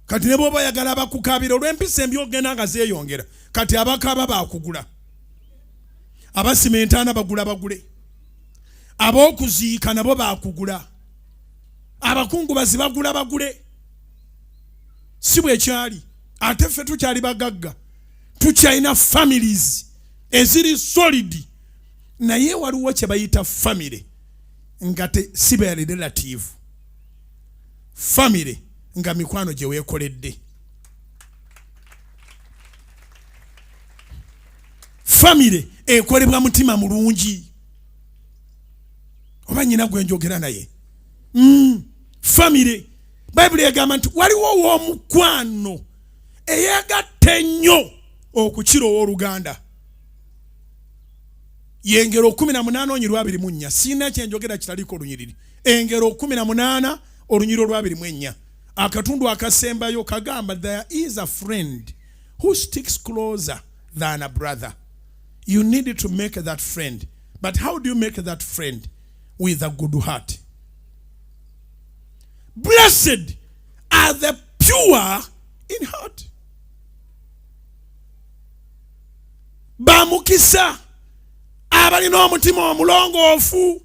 kati ne bw'oba oyagala abakukabira olw'empisa embi ogenda nga zeeyongera kati abakaba bakugula abasimentaana bagule ab'okuziika nabo bakugula abakungubazi bagule si bwe kyali ate ffe tukyali bagagga tukyalina families eziri solid naye waliwo kye bayita family nga si bali relative family nga mikwano gye weekoledde family ekolebwa mutima mulungi oba nyina gwe njogera naye family Bible yagamba nti waliwo w'omukwano eyegatta ennyo okukira ow'oluganda y'engero 18 onyiri 24 sina kyenjogera kitaliko olunyiriri engero 18 olunyiri 24 akatundu akasembayo kagamba there is a friend who sticks closer than a brother. You need to make that friend, but how do you make that friend? With a good heart. Blessed are the pure in heart. Bamukisa abalina omutima omulongofu